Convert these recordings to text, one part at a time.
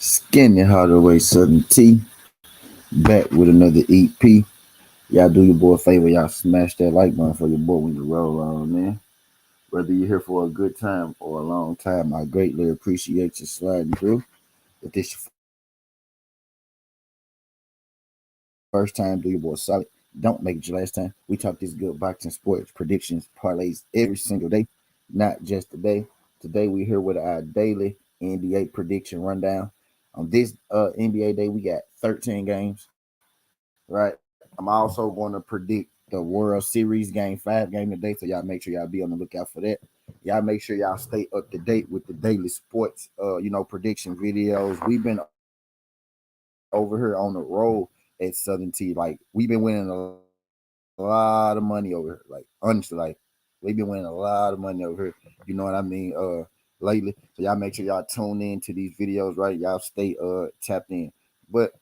Skinny Hardaway Southern T back with another EP. Y'all do your boy a favor, y'all smash that like button for your boy when you roll on, man. Whether you're here for a good time or a long time, I greatly appreciate you sliding through. If this your first time, do your boy solid. Don't make it your last time. We talk this good boxing, sports predictions, parlays every single day, not just today. Today we here with our daily NBA prediction rundown. On this NBA day, we got 13 games, right? I'm also going to predict the World Series game 5 game today, so y'all make sure y'all be on the lookout for that. Y'all make sure y'all stay up to date with the daily sports, prediction videos. We've been over here on the road at Southern T. Like we've been winning a lot of money over here. Like honestly, we've been winning a lot of money over here. You know what I mean? Lately. So y'all make sure y'all tune in to these videos, right? Y'all stay tapped in. But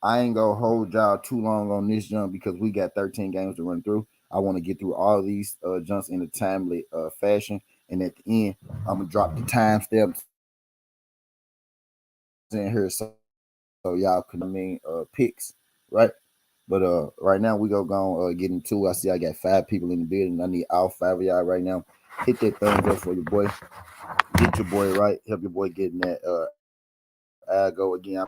I ain't gonna hold y'all too long on this jump because we got 13 games to run through. I want to get through all these jumps in a timely fashion, and at the end, I'm gonna drop the timestamps in here so y'all can picks, right? But right now we go get into. I see I got 5 people in the building. I need all 5 of y'all right now. Hit that thumbs up for your boy. Get your boy right. Help your boy get in that algo again.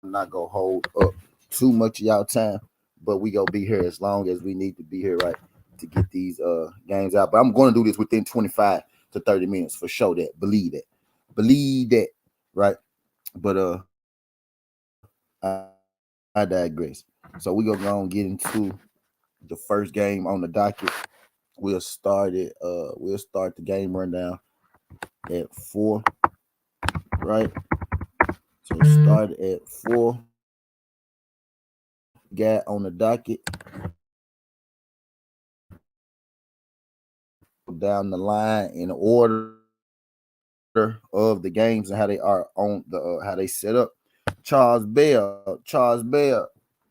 I'm not gonna hold up too much of y'all time, but we gonna be here as long as we need to be here, right? To get these games out. But I'm gonna do this within 25 to 30 minutes for sure. That believe that, right? But I digress. So we gonna go and get into the first game on the docket. We'll start the game rundown at 4, right? So start at 4. Got on the docket. Down the line in order of the games and how they are on how they set up. Charles Bell.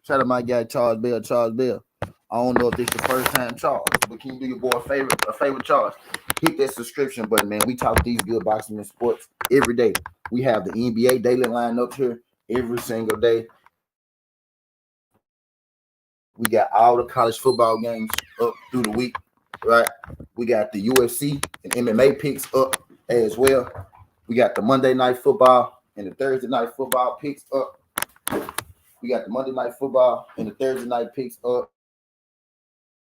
Shout out my guy Charles Bell. I don't know if this your first time, Charles, but can you do your boy a favor, Charles? Hit that subscription button, man. We talk these good boxing and sports every day. We have the NBA daily lineups here every single day. We got all the college football games up through the week, right? We got the UFC and MMA picks up as well. We got the Monday night football and the Thursday night football picks up. We got the Monday night football and the Thursday night picks up.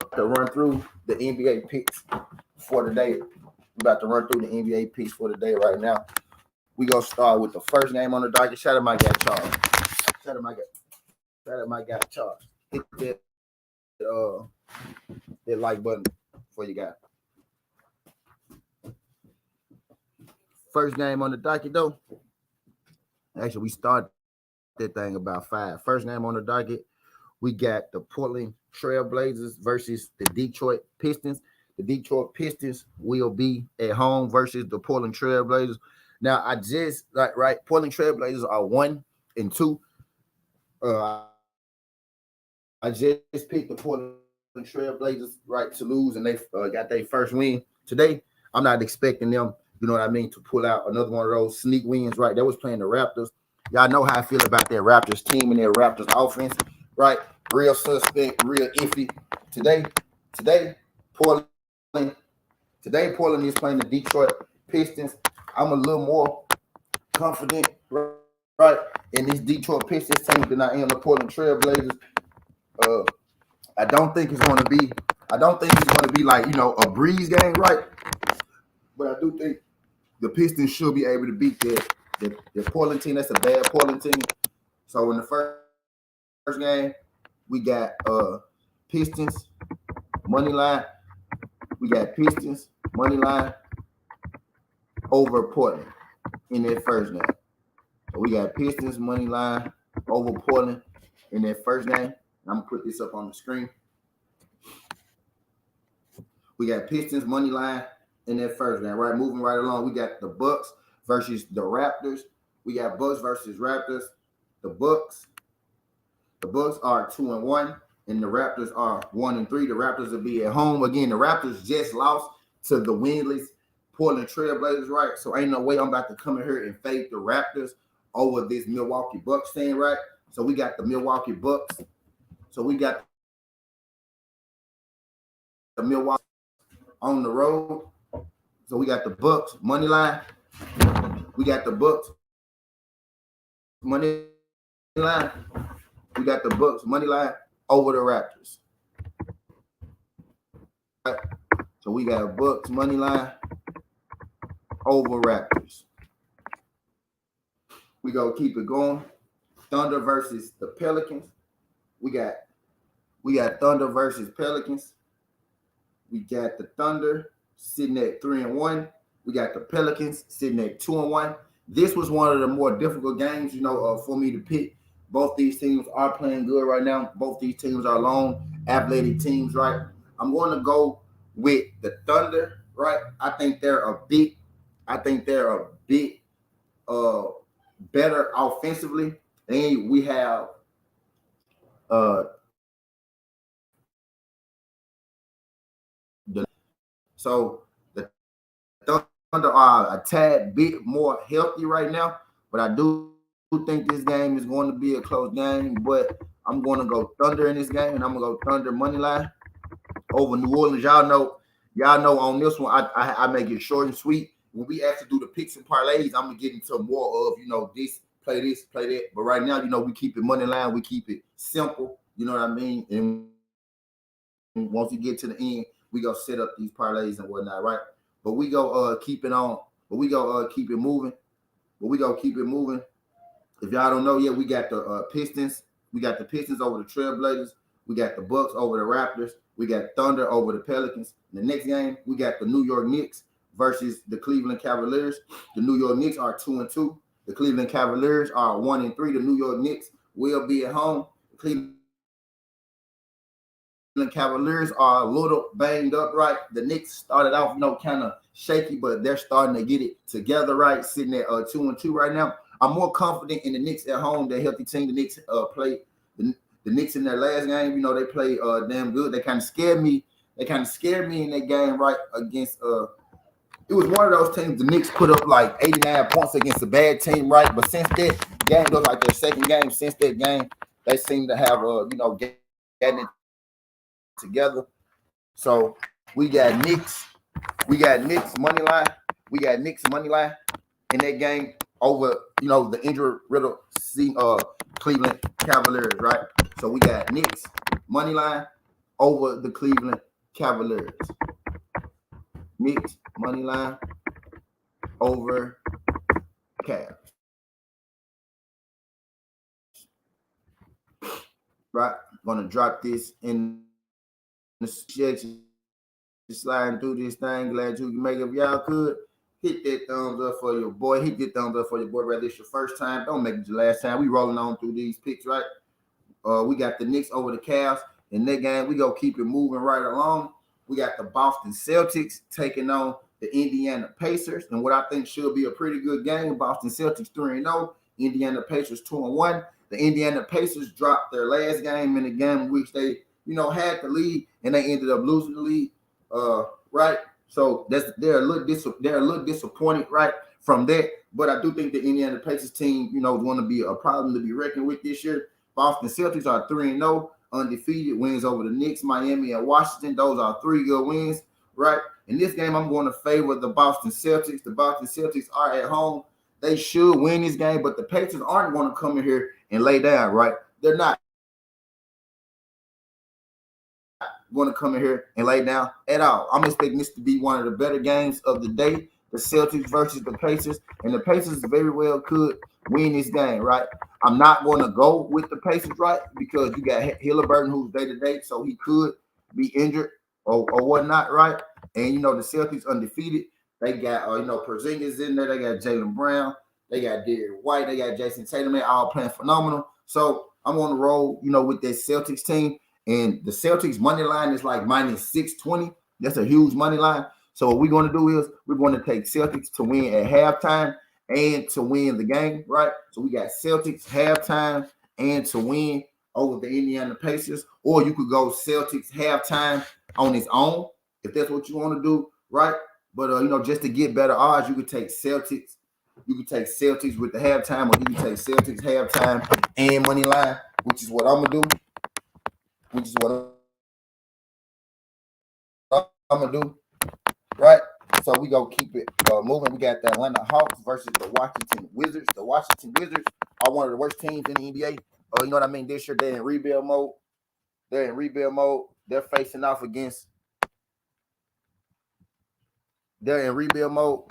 We about to run through the NBA picks for today. We about to run through the NBA picks for today right now. We gonna start with the first game on the docket. Shout out my guy Charles. Shout out my guy. Shout out my guy Charles. Hit that like button for you guys. First game on the docket though. Actually, we started that thing about 5. First game on the docket. We got the Portland Trailblazers versus the Detroit Pistons. The Detroit Pistons will be at home versus the Portland Trailblazers. Now, I just Portland Trailblazers are 1-2. I just picked the Portland Trailblazers right to lose, and they got their first win today. I'm not expecting them, you know what I mean, to pull out another one of those sneak wins. Right, they was playing the Raptors. Y'all know how I feel about that Raptors team and their Raptors offense. Right, real suspect, real iffy. Today, today, Portland, today Portland is playing the Detroit Pistons. I'm a little more confident, right, in this Detroit Pistons team than I am the Portland Trailblazers. Uh, I don't think it's going to be. I don't think it's going to be like a breeze game, right? But I do think the Pistons should be able to beat the Portland team. That's a bad Portland team. So in the first game, we got Pistons money line. We got Pistons money line over Portland in that first game. So we got Pistons money line over Portland in that first game. I'm gonna put this up on the screen. We got Pistons money line in that first game. Right, moving right along. We got the Bucks versus the Raptors. We got Bucks versus Raptors. The Bucks. The Bucks are 2-1, and the Raptors are 1-3. The Raptors will be at home again. The Raptors just lost to the winless Portland Trailblazers, right? So ain't no way I'm about to come in here and fade the Raptors over this Milwaukee Bucks team, right? So we got the Milwaukee Bucks. So we got the Milwaukee on the road. So we got the Bucks money line. We got the Bucks money line. We got the Bucks money line over the Raptors. Right? So we got Bucks money line over Raptors. We go keep it going. Thunder versus the Pelicans. We got Thunder versus Pelicans. We got the Thunder sitting at 3-1. We got the Pelicans sitting at 2-1. This was one of the more difficult games, for me to pick. Both these teams are playing good right now. Both these teams are long, athletic teams, right? I'm going to go with the Thunder, right? I think they're a bit better offensively. And we have so the Thunder are a tad bit more healthy right now, but I do think this game is going to be a close game. But I'm going to go Thunder in this game, and I'm going to go Thunder money line over New Orleans. Y'all know on this one, I make it short and sweet. When we actually do the picks and parlays, I'm gonna get into more of this, play that. But right now, we keep it money line, we keep it simple. You know what I mean? And once we get to the end, we go set up these parlays and whatnot, right? But we go keep it on. But we go keep it moving. If y'all don't know yet, we got the Pistons. We got the Pistons over the Trailblazers. We got the Bucks over the Raptors. We got Thunder over the Pelicans. In the next game, we got the New York Knicks versus the Cleveland Cavaliers. The New York Knicks are 2-2. The Cleveland Cavaliers are 1-3. The New York Knicks will be at home. The Cleveland Cavaliers are a little banged up, right? The Knicks started off, kind of shaky, but they're starting to get it together, right? Sitting at 2-2 right now. I'm more confident in the Knicks at home. They're a healthy team. The Knicks played the Knicks in their last game. They played damn good. They kind of scared me. in that game, right? Against it was one of those teams. The Knicks put up like 89 points against a bad team, right? But since that game was like their second game, since that game, they seem to have getting it together. So we got Knicks money line. We got Knicks money line in that game over the injury riddled Cleveland Cavaliers, right? So we got Knicks money line over the Cleveland Cavaliers. Knicks money line over Cavs. Right, gonna drop this in the section. Sliding through this thing. Glad you can make it. If y'all could hit that thumbs up for your boy. Hit that thumbs up for your boy. Whether it's your first time, don't make it your last time. We rolling on through these picks, right? We got the Knicks over the Cavs. In that game, we go keep it moving right along. We got the Boston Celtics taking on the Indiana Pacers, and what I think should be a pretty good game. Boston Celtics 3-0, Indiana Pacers 2-1. The Indiana Pacers dropped their last game in the game in which they, had the lead, and they ended up losing the lead. Right. So they're a little disappointed, right, from that. But I do think the Indiana Pacers team, is going to be a problem to be reckoned with this year. Boston Celtics are 3-0, undefeated, wins over the Knicks, Miami, and Washington. Those are 3 good wins, right? In this game, I'm going to favor the Boston Celtics. The Boston Celtics are at home. They should win this game, but the Pacers aren't going to come in here and lay down, right? They're not going to come in here and lay down at all. I'm expecting this to be one of the better games of the day. The Celtics versus the Pacers, and the Pacers very well could win this game, right? I'm not going to go with the Pacers, right, because you got Haliburton who's day-to-day, so he could be injured or whatnot, right? And, the Celtics undefeated. They got, Porzingis in there. They got Jaylen Brown. They got Derrick White. They got Jason Tatum. They all playing phenomenal. So I'm on the roll, with that Celtics team. And the Celtics money line is like minus 620. That's a huge money line. So what we're going to do is we're going to take Celtics to win at halftime and to win the game, right? So we got Celtics halftime and to win over the Indiana Pacers. Or you could go Celtics halftime on its own if that's what you want to do, right? But, just to get better odds, you could take Celtics You can take Celtics with the halftime, or you can take Celtics halftime and money line, which is what I'm gonna do. Which is what I'm gonna do, right? So we go keep it moving. We got the Atlanta Hawks versus the Washington Wizards. The Washington Wizards are one of the worst teams in the NBA. You know what I mean? This year they're in rebuild mode. They're facing off against. They're in rebuild mode.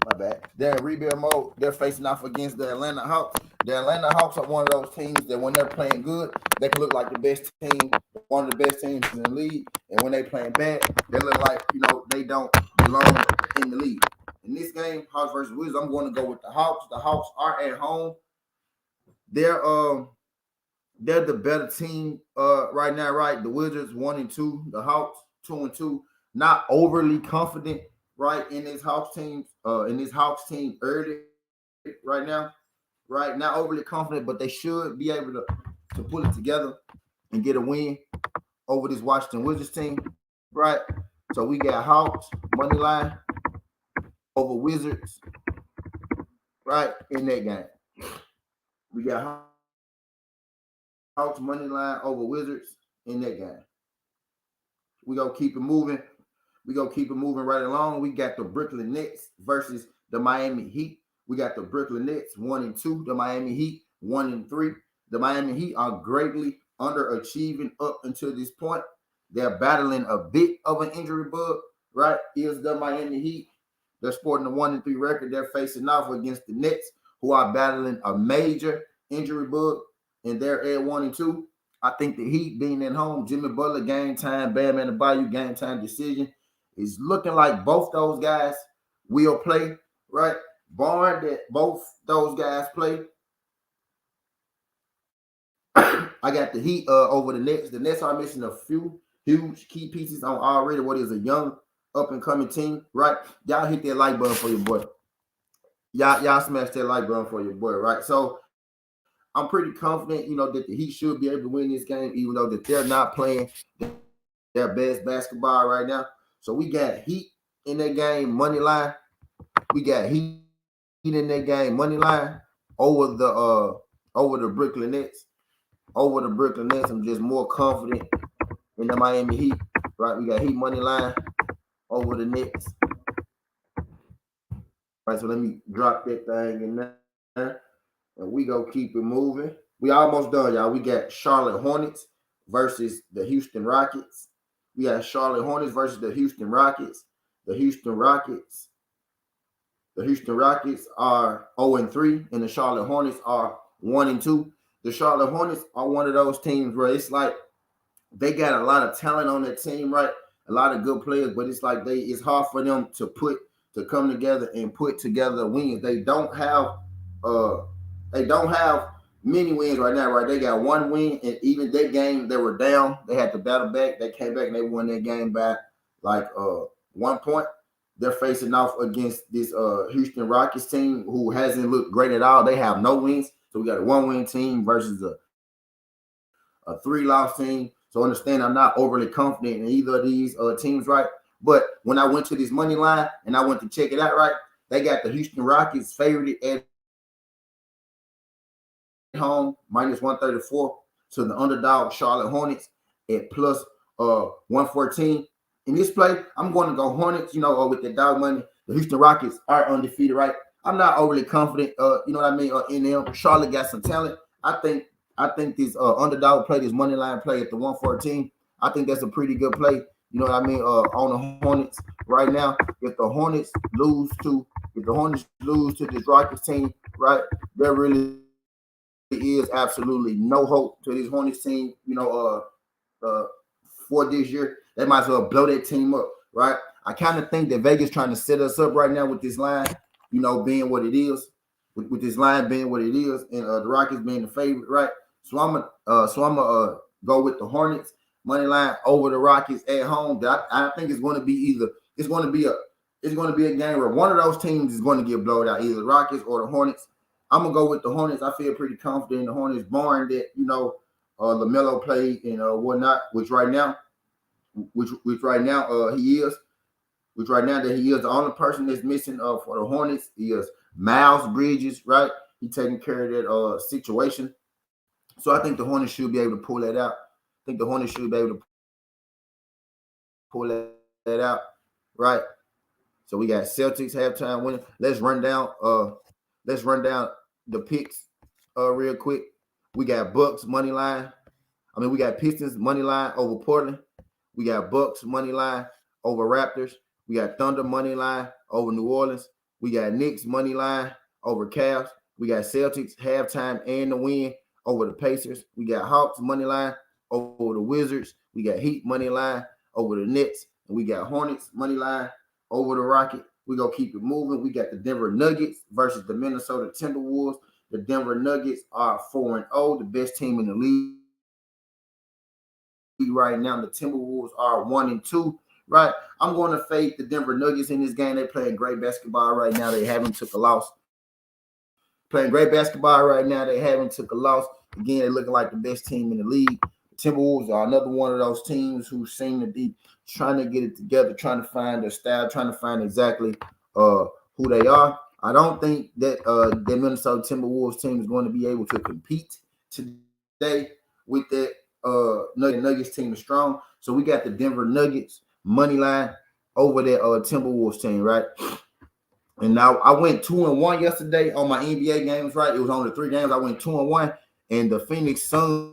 My bad. They're in rebuild mode. They're facing off against the Atlanta Hawks. The Atlanta Hawks are one of those teams that when they're playing good, they can look like the best team, one of the best teams in the league. And when they're playing bad, they look like, they don't belong in the league. In this game, Hawks versus Wizards, I'm going to go with the Hawks. The Hawks are at home. They're the better team right now, right? The Wizards 1-2, the Hawks 2-2. Not overly confident, right, in this Hawks team early right now, right? Not overly confident, but they should be able to pull it together and get a win over this Washington Wizards team, right? So we got Hawks money line over Wizards, right, in that game. We got Hawks money line over Wizards in that game. We gonna keep it moving. Right along. We got the Brooklyn Nets versus the Miami Heat. We got the Brooklyn Nets 1-2, the Miami Heat 1-3. The Miami Heat are greatly underachieving up until this point. They're battling a bit of an injury bug, right? Is the Miami Heat. They're sporting a 1-3 record. They're facing off against the Nets, who are battling a major injury bug, and they're at 1-2. I think the Heat being at home, Jimmy Butler game time, Bam Adebayo game time decision is looking like both those guys will play, right? Barring that both those guys play, I got the Heat over the Nets. The Nets are missing a few huge key pieces on already what is a young up-and-coming team, right? Y'all hit that like button for your boy. Y'all smash that like button for your boy, right? So I'm pretty confident, that the Heat should be able to win this game, even though that they're not playing their best basketball right now. So we got Heat in that game, money line. We got Heat in that game, money line over the Brooklyn Nets. Over the Brooklyn Nets, I'm just more confident in the Miami Heat. Right, we got Heat money line over the Nets. Right, so let me drop that thing in there, and we go keep it moving. We almost done, y'all. We got Charlotte Hornets versus the Houston Rockets. We got Charlotte Hornets versus the Houston Rockets. The Houston Rockets are 0-3, and the Charlotte Hornets are 1-2. The Charlotte Hornets are one of those teams where it's like they got a lot of talent on that team, right? A lot of good players, but it's like it's hard for them to come together and put together wins. They don't have many wins right now, right? They got one win, and even that game they were down. They had to battle back. They came back and they won that game by like 1 point. They're facing off against this Houston Rockets team who hasn't looked great at all. They have no wins. So we got a 1-win team versus a 3-loss team. So understand, I'm not overly confident in either of these teams, right? But when I went to this money line and I went to check it out, right, they got the Houston Rockets favored at home, minus 134, to the underdog Charlotte Hornets at plus 114. In this play, I'm going to go Hornets, with the dog money. The Houston Rockets are undefeated, right? I'm not overly confident, in them. Charlotte got some talent. I think this underdog play, this money line play at the 114, I think that's a pretty good play, on the Hornets right now. If the Hornets lose to this Rockets team, right, there really is absolutely no hope to this Hornets team, for this year. They might as well blow that team up, right? I kind of think that Vegas trying to set us up right now with this line, being what it is, with this line being what it is, and the Rockets being the favorite, right? So I'm gonna go with the Hornets money line over the Rockets at home. I think it's going to be a game where one of those teams is going to get blown out, either the Rockets or the Hornets. I'm gonna go with the Hornets. I feel pretty confident in the Hornets, barring that LaMelo played and whatnot, which right now he is. which right now that he is the only person that's missing for the Hornets. He is Miles Bridges, right? He taking care of that situation. So I think the Hornets should be able to pull that out. I think the Hornets should be able to pull that out, right? So we got Celtics halftime winning. Let's run down the picks real quick. We got Bucks money line. We got Pistons money line over Portland. We got Bucks money line over Raptors. We got Thunder money line over New Orleans. We got Knicks money line over Cavs. We got Celtics halftime and the win over the Pacers. We got Hawks money line over the Wizards. We got Heat money line over the Nets. And we got Hornets money line over the Rocket. We're going to keep it moving. We got the Denver Nuggets versus the Minnesota Timberwolves. The Denver Nuggets are 4-0, the best team in the league right now. The Timberwolves are 1-2, right? I'm going to fade the Denver Nuggets in this game. They're playing great basketball right now. They haven't took a loss. Playing great basketball right now. They haven't took a loss. Again, they're looking like the best team in the league. The Timberwolves are another one of those teams who seem to be trying to get it together, trying to find their style, trying to find exactly who they are. I don't think that the Minnesota Timberwolves team is going to be able to compete today with that Nuggets team is strong. So we got the Denver Nuggets money line over that Timberwolves team, right? And now I went 2-1 yesterday on my NBA games, right? It was only 3 games. I went 2-1, and the Phoenix Suns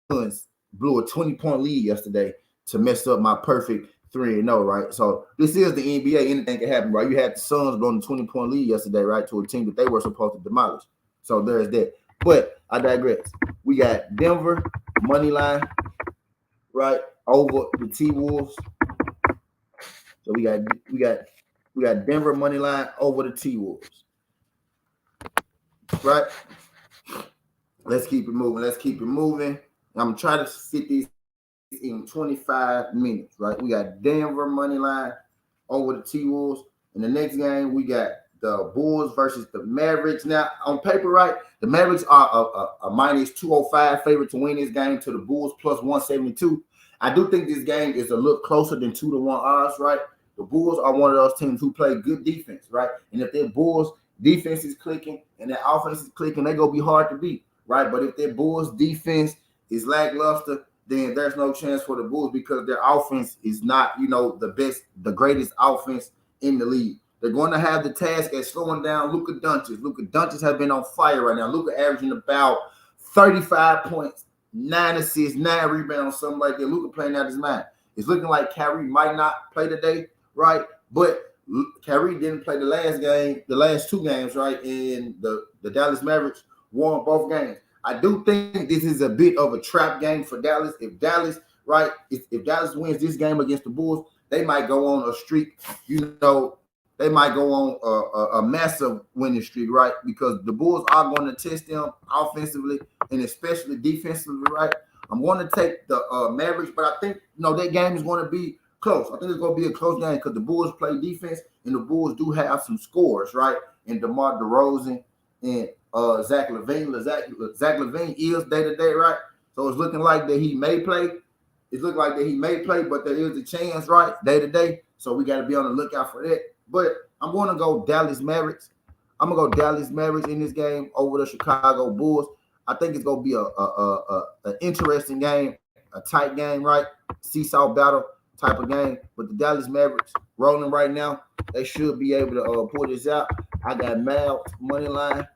blew a 20-point lead yesterday to mess up my perfect 3-0, right? So this is the NBA. Anything can happen, right? You had the Suns blowing a 20-point lead yesterday, right, to a team that they were supposed to demolish. So there's that. But I digress. We got Denver money line, right, over the T-Wolves. So we got Denver money line over the T-Wolves, right? Let's keep it moving. I'm trying to fit these in 25 minutes, right? We got Denver money line over the T-Wolves. In the next game, we got the Bulls versus the Mavericks. Now, on paper, right, the Mavericks are a minus 205 favorite to win this game to the Bulls plus 172. I do think this game is a little closer than 2-1 odds, right? The Bulls are one of those teams who play good defense, right? And if their Bulls defense is clicking and their offense is clicking, they're going to be hard to beat, right? But if their Bulls defense is lackluster, then there's no chance for the Bulls because their offense is not, the greatest offense in the league. They're going to have the task at slowing down Luka Doncic. Luka Doncic has been on fire right now. Luka averaging about 35 points, 9 assists, 9 rebounds, something like that. Luka playing out his mind. It's looking like Kyrie might not play today, right? But Kyrie didn't play the last 2 games, right? And the Dallas Mavericks won both games. I do think this is a bit of a trap game for Dallas. If Dallas wins this game against the Bulls, they might go on a streak. They might go on a massive winning streak, right? Because the Bulls are going to test them offensively and especially defensively, right? I'm going to take the Mavericks, but I think that game is going to be close. I think it's going to be a close game because the Bulls play defense and the Bulls do have some scores, right? And DeMar DeRozan and Zach LaVine. Zach LaVine is day-to-day, right? So it's looking like that he may play. But there is a chance, right? Day-to-day. So we got to be on the lookout for that. But I'm going to go Dallas Mavericks. I'm going to go Dallas Mavericks in this game over the Chicago Bulls. I think it's going to be an interesting game, a tight game, right? Seesaw battle type of game. But the Dallas Mavericks rolling right now. They should be able to pull this out. I got Mavs money line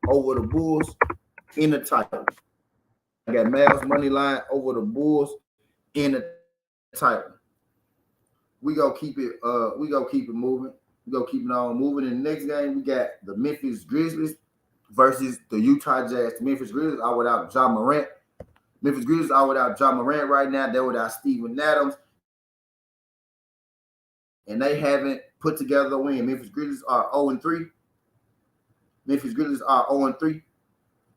over the Bulls in the title. I got Mavs money line over the Bulls in the title. We gonna keep it moving. We gonna keep it on moving. In the next game, we got the Memphis Grizzlies versus the Utah Jazz. The Memphis Grizzlies are without Ja Morant. Memphis Grizzlies are without Ja Morant right now. They're without Steven Adams. And they haven't put together a win. Memphis Grizzlies are 0-3.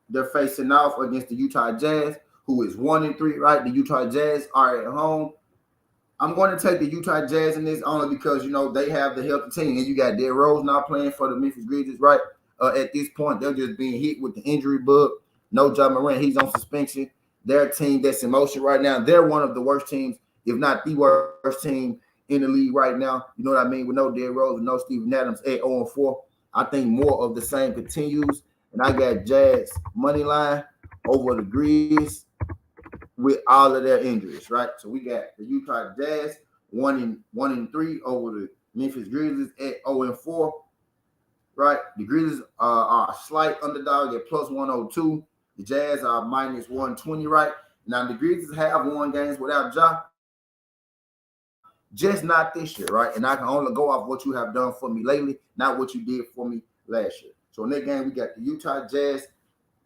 They're facing off against the Utah Jazz, who is 1-3, right? The Utah Jazz are at home. I'm going to take the Utah Jazz in this only because, they have the healthy team. And you got Derrick Rose not playing for the Memphis Grizzlies, right? At this point, they're just being hit with the injury bug. No Ja Morant. He's on suspension. Their team that's in motion right now. They're one of the worst teams, if not the worst team in the league right now. You know what I mean? With no Derrick Rose, with no Steven Adams at 0-4. I think more of the same continues. And I got Jazz money line over the Grizz with all of their injuries, right? So we got the Utah Jazz 1-3 over the Memphis Grizzlies at 0-4, right? The Grizzlies are a slight underdog at plus 102. The Jazz are minus 120, right? Now the Grizzlies have won games without Ja, just not this year, right? And I can only go off what you have done for me lately, not what you did for me last year. So in that game, we got the Utah Jazz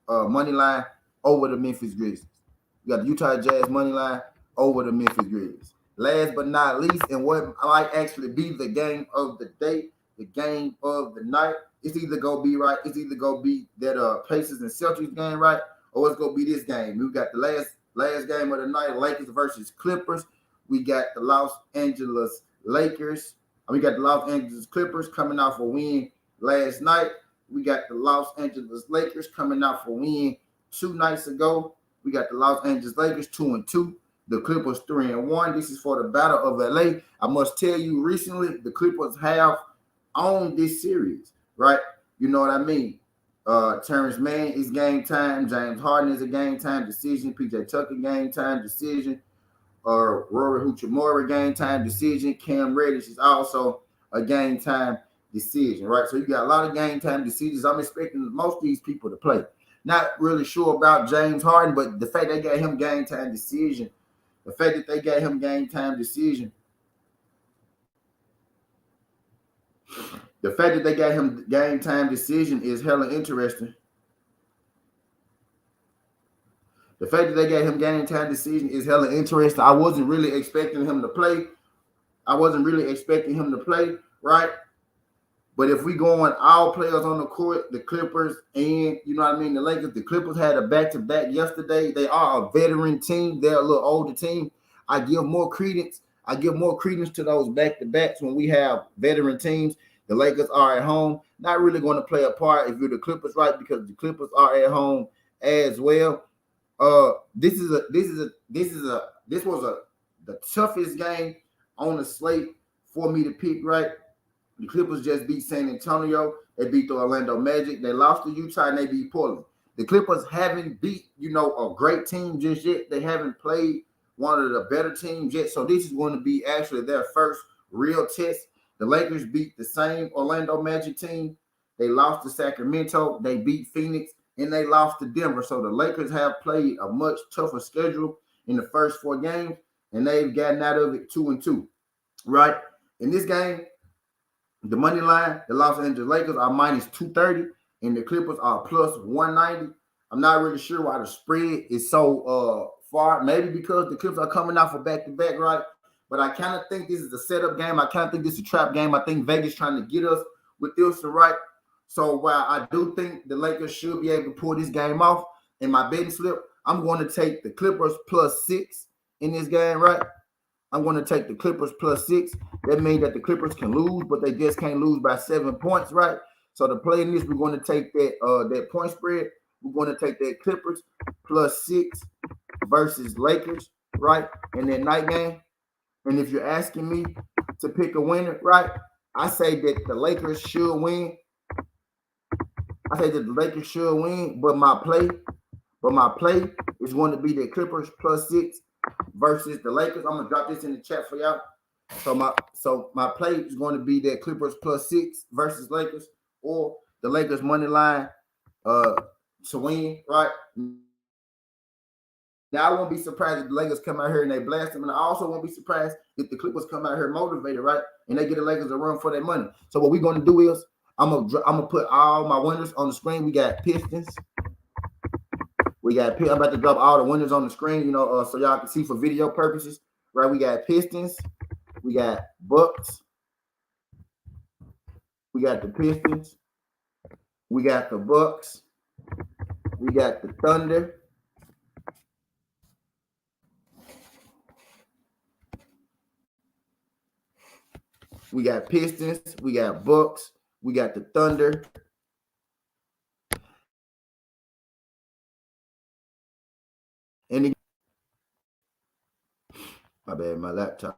money line over the Memphis Grizzlies. We got the Utah Jazz money line over the Memphis Grizzlies. Last but not least, and what might actually be the game of the day, the game of the night, it's either gonna be right. It's either gonna be that Pacers and Celtics game, right, or it's gonna be this game. We got the last game of the night, Lakers versus Clippers. We got the Los Angeles Lakers. We got the Los Angeles Clippers coming off a win last night. We got the Los Angeles Lakers coming out for a win 2 nights ago. We got the Los Angeles Lakers 2-2. The Clippers 3-1. This is for the Battle of LA. I must tell you, recently the Clippers have owned this series, right? You know what I mean? Terrence Mann is game time. James Harden is a game time decision. PJ Tucker game time decision. Rory Hachimura game time decision. Cam Reddish is also a game time decision, right? So you got a lot of game time decisions. I'm expecting most of these people to play. Not really sure about James Harden, but the fact they got him game time decision, the fact that they got him game time decision, the fact that they got him game time decision is hella interesting. The fact that they got him game time decision is hella interesting. I wasn't really expecting him to play. Right? But if we go on all players on the court, the Clippers and, you know what I mean, the Lakers, the Clippers had a back-to-back yesterday. They are a veteran team. They're a little older team. I give more credence to those back-to-backs when we have veteran teams. The Lakers are at home. Not really going to play a part if you're the Clippers, right? Because the Clippers are at home as well. This was the toughest game on the slate for me to pick, right? The Clippers just beat San Antonio. They beat the Orlando Magic. They lost to Utah and they beat Portland. The Clippers haven't beat, a great team just yet. They haven't played one of the better teams yet. So this is going to be actually their first real test. The Lakers beat the same Orlando Magic team. They lost to Sacramento. They beat Phoenix and they lost to Denver. So the Lakers have played a much tougher schedule in the first 4 games and they've gotten out of it 2-2, right? In this game, the money line, the Los Angeles Lakers are minus 230 and the Clippers are plus 190. I'm not really sure why the spread is so far. Maybe because the Clippers are coming out for back-to-back, right? But I kind of think this is a setup game. I kind of think this is a trap game. I think Vegas trying to get us with this, right? So while I do think the Lakers should be able to pull this game off, in my betting slip, I'm going to take the Clippers plus 6 in this game, right? I'm going to take the Clippers plus 6. That means that the Clippers can lose, but they just can't lose by 7 points, right? So to play in this, we're going to take that point spread. We're going to take that Clippers plus 6 versus Lakers, right, in that night game. And if you're asking me to pick a winner, right, I say that the Lakers should win. But my play is going to be the Clippers plus 6 versus the Lakers. I'm gonna drop this in the chat for y'all. So my play is going to be that Clippers plus 6 versus Lakers, or the Lakers money line to win, right? Now, I won't be surprised if the Lakers come out here and they blast them. And I also won't be surprised if the Clippers come out here motivated, right? And they get the Lakers a run for their money. So what we're going to do is I'm gonna put all my winners on the screen. We got Pistons. I'm about to drop all the winners on the screen, so y'all can see for video purposes, right? We got Pistons. We got Bucks. We got the Pistons. We got the Bucks. We got the Thunder. We got Pistons. We got Bucks. We got the Thunder. And my bad, my laptop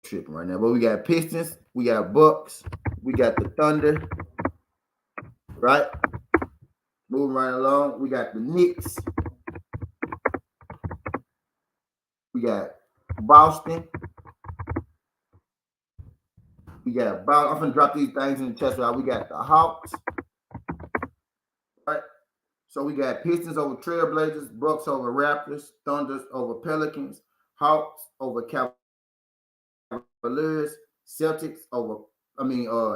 tripping right now. But we got Pistons, we got Bucks, we got the Thunder, right? Moving right along, we got the Knicks, we got Boston, we got Boston. I'm gonna drop these things in the chest right. We got the Hawks, right? So we got Pistons over Trailblazers, Bucks over Raptors, Thunders over Pelicans, Hawks over Cavaliers, Celtics over,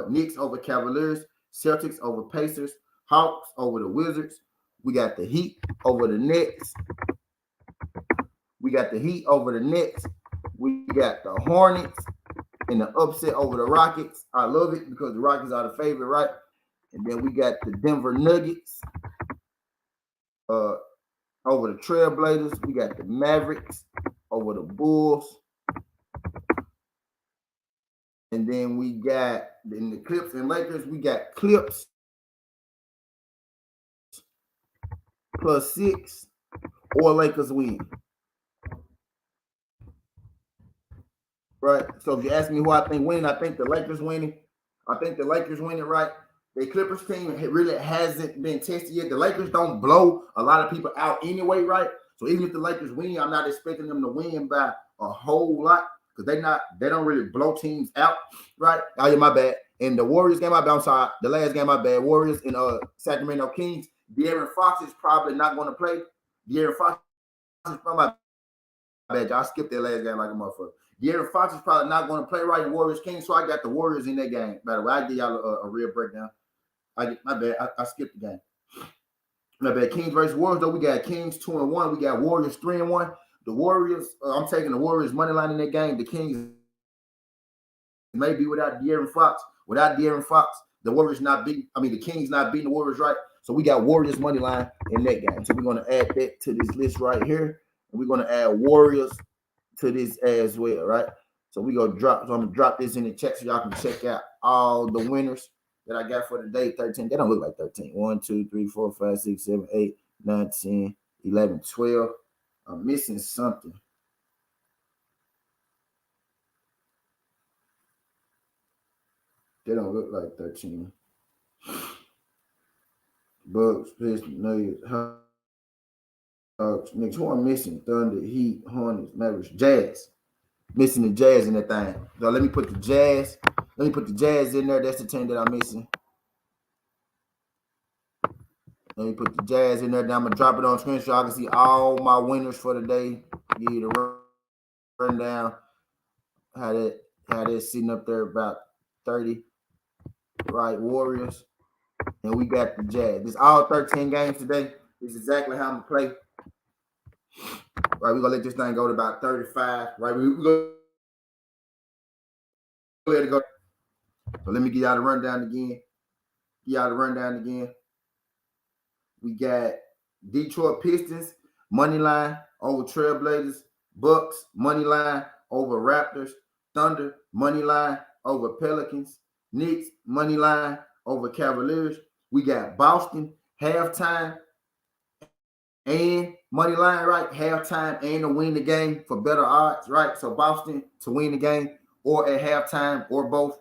Knicks over Cavaliers, Celtics over Pacers, Hawks over the Wizards. We got the Heat over the Nets. We got the Heat over the Nets. We got the Hornets in the upset over the Rockets. I love it because the Rockets are the favorite, right? And then we got the Denver Nuggets over the Trailblazers. We got the Mavericks over the Bulls. And then we got in the Clips and Lakers, we got Clips +6 or Lakers win. Right. So if you ask me who I think winning, I think the Lakers winning. I think the Lakers winning, right? The Clippers team really hasn't been tested yet. The Lakers don't blow a lot of people out anyway, right? So even if the Lakers win, I'm not expecting them to win by a whole lot because they don't really blow teams out, right? Oh yeah, my bad. In the Warriors game, I'm sorry. The last game, my bad. Warriors and Sacramento Kings. De'Aaron Fox is probably not going to play. De'Aaron Fox is probably my bad. I skipped that last game like a motherfucker. De'Aaron Fox is probably not going to play right in Warriors Kings, so I got the Warriors in that game. By the way, I give y'all a real breakdown. My bad. I skipped the game. My bad. Kings versus Warriors, though. We got Kings 2-1. We got Warriors 3-1. The Warriors, I'm taking the Warriors money line in that game. The Kings may be without De'Aaron Fox. Without De'Aaron Fox, the Warriors the Kings not beating the Warriors, right? So we got Warriors money line in that game. So we're going to add that to this list right here. And we're going to add Warriors to this as well, right? So we go drop. So I'm gonna drop this in the chat so y'all can check out all the winners that I got for the day. 13. They don't look like 13. 1, 2, 3, 4, 5, 6, 7, 8, 9, 10, 11, 12. I'm missing something. They don't look like 13. Bucks, Pistons, Nuggets, Hawks, Knicks. Who I'm missing? Thunder, Heat, Hornets, Mavericks, Jazz. Missing the Jazz in that thing. So let me put the Jazz. Let me put the Jazz in there. That's the team that I'm missing. Let me put the Jazz in there. Now I'm gonna drop it on screen so I can see all my winners for the day. Give you the rundown. How that sitting up there about 30. Right, Warriors. And we got the Jazz. This all 13 games today. This is exactly how I'm gonna play. Right, we're gonna let this thing go to about 35. Right, we're gonna let it go. So let me give y'all the rundown again. We got Detroit Pistons money line over Trailblazers, Bucks money line over Raptors, Thunder money line over Pelicans, Knicks money line over Cavaliers. We got Boston halftime and money line, right? Halftime and to win the game for better odds, right? So Boston to win the game or at halftime or both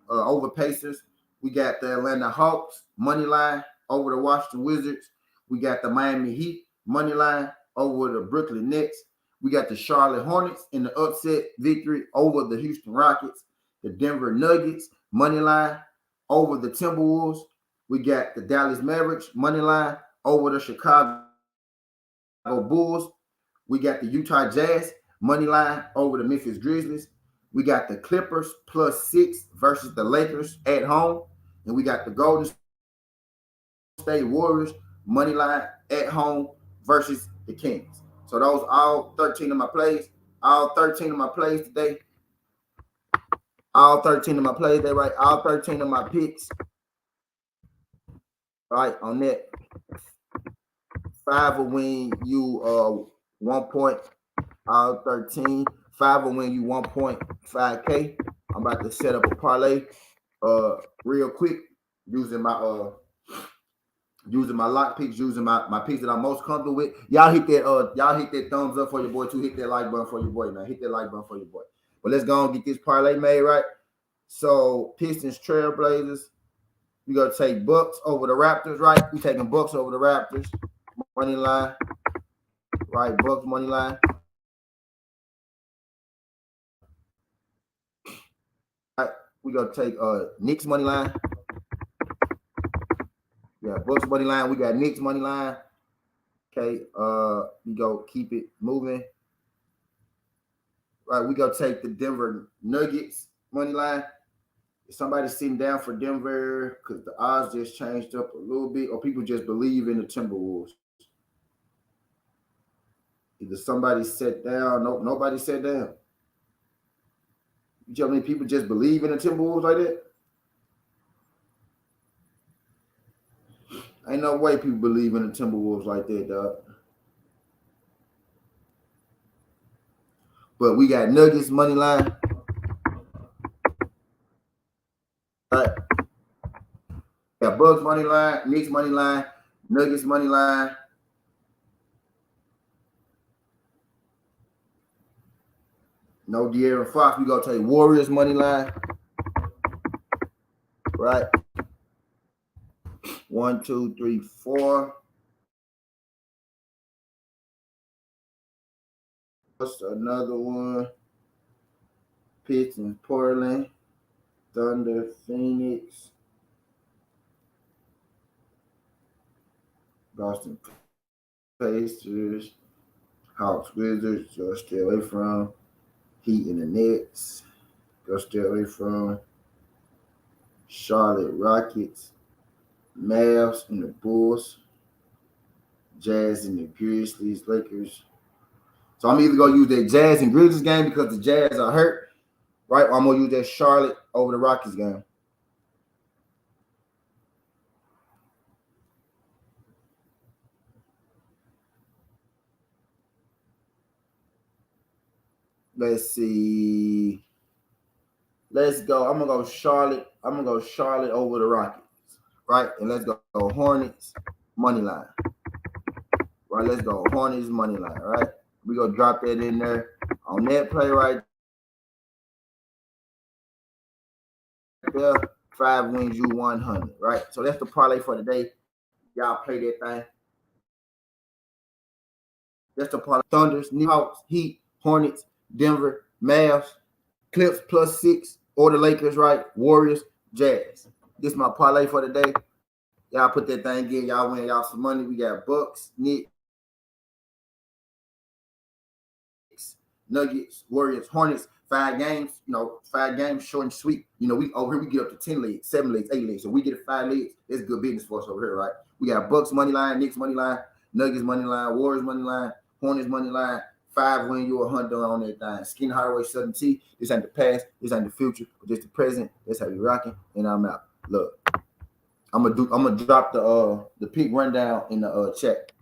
over Pacers. We got the Atlanta Hawks money line over the Washington Wizards. We got the Miami Heat money line over the Brooklyn Nets. We got the Charlotte Hornets in the upset victory over the Houston Rockets. The Denver Nuggets money line over the Timberwolves. We got the Dallas Mavericks money line over the Chicago Bulls. We got the Utah Jazz money line over the Memphis Grizzlies. We got the Clippers +6 versus the Lakers at home. And we got the Golden State Warriors money line at home versus the Kings. So those all 13 of my plays. All 13 of my plays today. All 13 of my plays there, right? All 13 of my picks. Right on that. 5 will win you 1 point. All 13. 5 will win you 1.5K. I'm about to set up a parlay real quick using my lock picks, using my picks that I'm most comfortable with. Y'all hit that thumbs up for your boy too. Hit that like button for your boy, man. Hit that like button for your boy. But let's go and get this parlay made, right? So Pistons, Trailblazers. We gonna take Bucks over the Raptors, right? We taking Bucks over the Raptors. Money line. Right, Bucks money line. Right, we gonna take Knicks money line. Yeah, Bucks money line. We got Knicks money line. Okay, we go keep it moving. Right, we gonna take the Denver Nuggets money line. Is somebody sitting down for Denver because the odds just changed up a little bit, or people just believe in the Timberwolves? Either somebody sat down, nobody sat down. You tell me people just believe in the Timberwolves like that? Ain't no way people believe in the Timberwolves like that, dog. But we got Nuggets money line. All right. Got Bucks money line, Knicks money line, Nuggets money line. No De'Aaron Fox. We gonna take Warriors money line. Right. 1, 2, 3, 4. What's another one? Pistons, Portland, Thunder, Phoenix, Boston Pacers, Hawks, Wizards. Go stay away from. Heat and the Nets. Go stay away from. Charlotte Rockets, Mavs and the Bulls, Jazz and the Grizzlies, Lakers. So I'm either gonna use that Jazz and Grizzlies game because the Jazz are hurt, right? Or I'm gonna use that Charlotte over the Rockets game. Let's see. Let's go. I'm gonna go Charlotte. I'm gonna go Charlotte over the Rockets, right? And let's go Hornets money line. Right, let's go Hornets money line, right? We gonna drop that in there on that play right there. 5 wins you 100, right? So that's the parlay for today. Y'all play that thing. That's the parlay. Thunders, Hawks, Heat, Hornets, Denver, Mavs, Clips +6, or the Lakers, right? Warriors, Jazz. This is my parlay for today. Y'all put that thing in. Y'all win y'all some money. We got Bucks, Knicks, Nuggets, Warriors, Hornets. 5 games, 5 games, short and sweet. We over here we get up to 10 legs, 7 legs, 8 legs. So we get 5 legs. It's good business for us over here, right? We got Bucks money line, Knicks money line, Nuggets money line, Warriors money line, Hornets money line. 5 win you 100 on that thing. Skinny Highway 7T. This ain't the past. This ain't the future. But this the present. That's how we rocking. And I'm out. Look, I'm gonna drop the pick rundown in the chat.